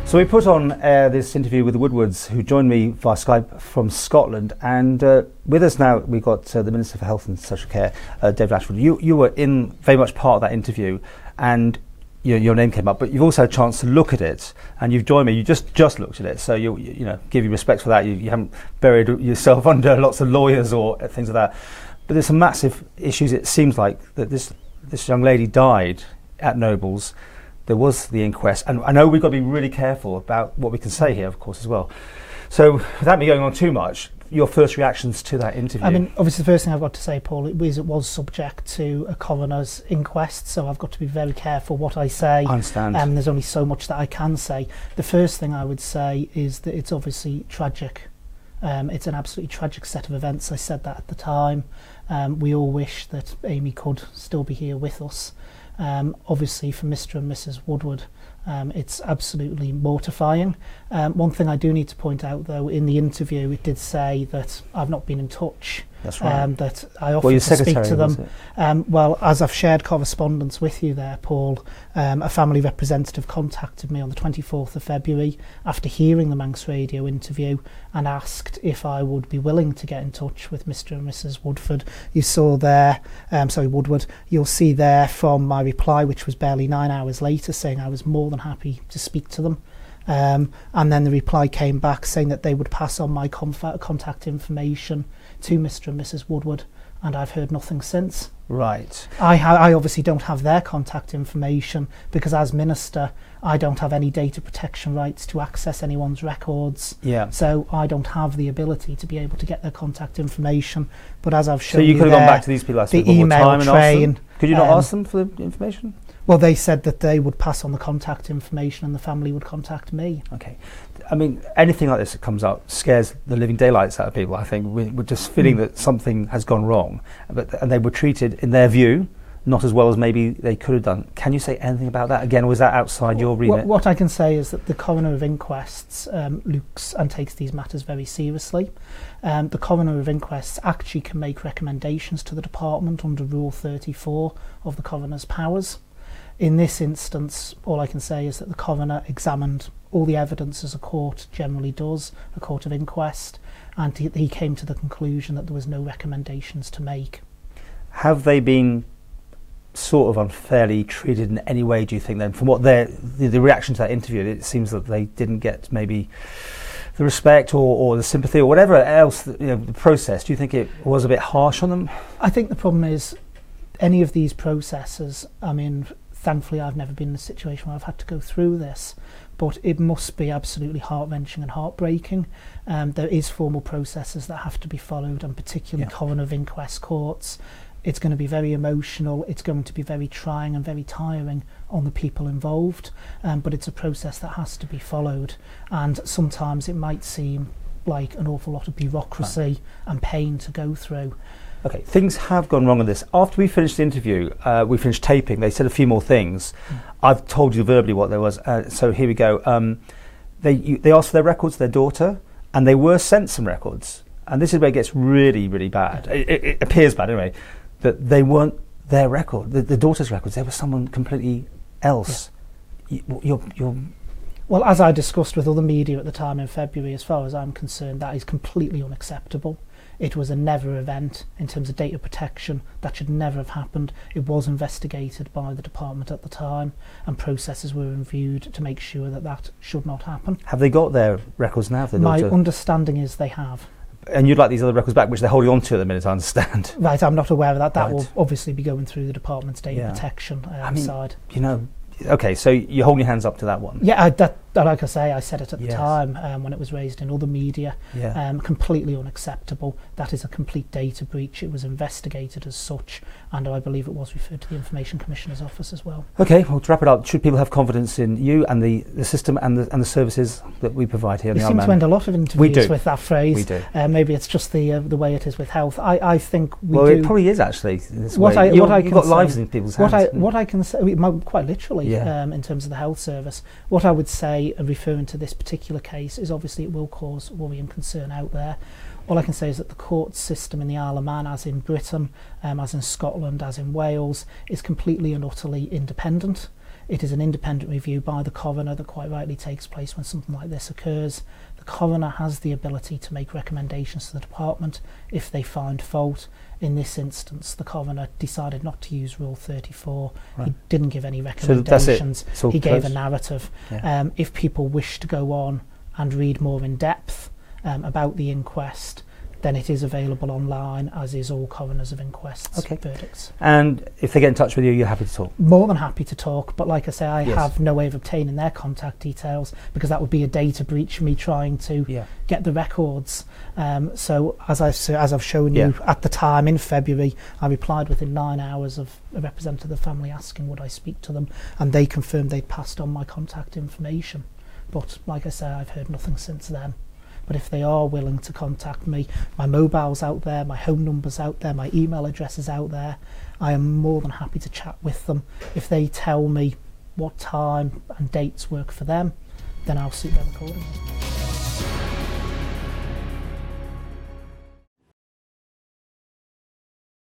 So we put on air this interview with the Woodwards, who joined me via Skype from Scotland, and with us now we've got the Minister for Health and Social Care, David Ashford. You were in very much part of that interview, and your name came up, but you've also had a chance to look at it, and you've joined me. You just looked at it, so you know, give you respect for that. You haven't buried yourself under lots of lawyers or things like that. But there's some massive issues. It seems like that this young lady died at Nobles. There was the inquest, and I know we've got to be really careful about what we can say here, of course, as well. So, without me going on too much, your first reactions to that interview? I mean, obviously, the first thing I've got to say, Paul, it was subject to a coroner's inquest, so I've got to be very careful what I say. I understand. There's only so much that I can say. The first thing I would say is that it's obviously tragic. It's an absolutely tragic set of events. I said that at the time. We all wish that Aimee could still be here with us. Obviously for Mr. and Mrs. Woodward, it's absolutely mortifying. One thing I do need to point out, though, in the interview it did say that I've not been in touch. That's right. That I offered to speak to them. Well, as I've shared correspondence with you there, Paul, a family representative contacted me on the 24th of February after hearing the Manx Radio interview and asked if I would be willing to get in touch with Mr. and Mrs. Woodford. You saw there, Woodward, you'll see there from my reply, which was barely 9 hours later, saying I was more than happy to speak to them. And then the reply came back saying that they would pass on my contact information to Mr. and Mrs. Woodward, and I've heard nothing since. Right. I obviously don't have their contact information because as Minister I don't have any data protection rights to access anyone's records. Yeah. So I don't have the ability to be able to get their contact information. But as I've shown you you could have there, gone back to these people, I suppose, the email time and train. ask them? Could you not ask them for the information? Well, they said that they would pass on the contact information and the family would contact me. Okay. I mean, anything like this that comes up scares the living daylights out of people, I think. We're just feeling that something has gone wrong. And they were treated, in their view, not as well as maybe they could have done. Can you say anything about that? Again, was that outside your remit? What I can say is that the Coroner of Inquests looks and takes these matters very seriously. The Coroner of Inquests actually can make recommendations to the department under Rule 34 of the Coroner's powers. In this instance, all I can say is that the coroner examined all the evidence as a court generally does, a court of inquest, and he came to the conclusion that there was no recommendations to make. Have they been sort of unfairly treated in any way, do you think, then? From what the reaction to that interview, it seems that they didn't get maybe the respect or the sympathy or whatever else, the process. Do you think it was a bit harsh on them? I think the problem is any of these processes, I mean, thankfully I've never been in a situation where I've had to go through this, but it must be absolutely heart-wrenching and heartbreaking. There is formal processes that have to be followed, and particularly Coroner of Inquest courts. It's going to be very emotional, it's going to be very trying and very tiring on the people involved, but it's a process that has to be followed, and sometimes it might seem like an awful lot of bureaucracy and pain to go through. Okay, things have gone wrong on this. After we finished the interview, we finished taping, they said a few more things. I've told you verbally what there was, so here we go. They asked for their records, their daughter, and they were sent some records. And this is where it gets really, really bad. It appears bad anyway, that they weren't their record, the daughter's records, they were someone completely else. You're well, as I discussed with other media at the time in February, as far as I'm concerned, that is completely unacceptable. It was a never event in terms of data protection. That should never have happened. It was investigated by the department at the time, and processes were reviewed to make sure that that should not happen. Have they got their records now? My understanding is they have. And you'd like these other records back, which they're holding on to at the minute, I understand. Right, I'm not aware of that. That will obviously be going through the department's data protection side. Okay, so you're holding your hands up to that one? Yeah, like I say, I said it at the time when it was raised in other media. Completely unacceptable. That is a complete data breach. It was investigated as such, and I believe it was referred to the Information Commissioner's office as well. Okay, well, to wrap it up, should people have confidence in you and the system and the services that we provide here in the Isle of Man? We seem to end a lot of interviews with that phrase. We do. Maybe it's just the way it is with health. I think we do. Well, it probably is actually. You've got lives in people's hands. What I can say, quite literally, in terms of the health service, what I would say, referring to this particular case, is obviously it will cause worry and concern out there. All I can say is that the court system in the Isle of Man, as in Britain, as in Scotland, as in Wales, is completely and utterly independent. it is an independent review by the coroner that quite rightly takes place when something like this occurs. The coroner has the ability to make recommendations to the department if they find fault. In this instance, the coroner decided not to use Rule 34. Right. He didn't give any recommendations. So he gave a narrative. Yeah. If people wish to go on and read more in depth about the inquest, then it is available online, as is all coroners of inquests verdicts. And if they get in touch with you, you're happy to talk? More than happy to talk, but like I say, I have no way of obtaining their contact details, because that would be a data breach for me trying to get the records. So as I've shown you at the time in February, I replied within 9 hours of a representative of the family asking would I speak to them, and they confirmed they'd passed on my contact information. But like I say, I've heard nothing since then. But if they are willing to contact me, my mobile's out there, my home number's out there, my email address is out there, I am more than happy to chat with them. If they tell me what time and dates work for them, then I'll suit them accordingly.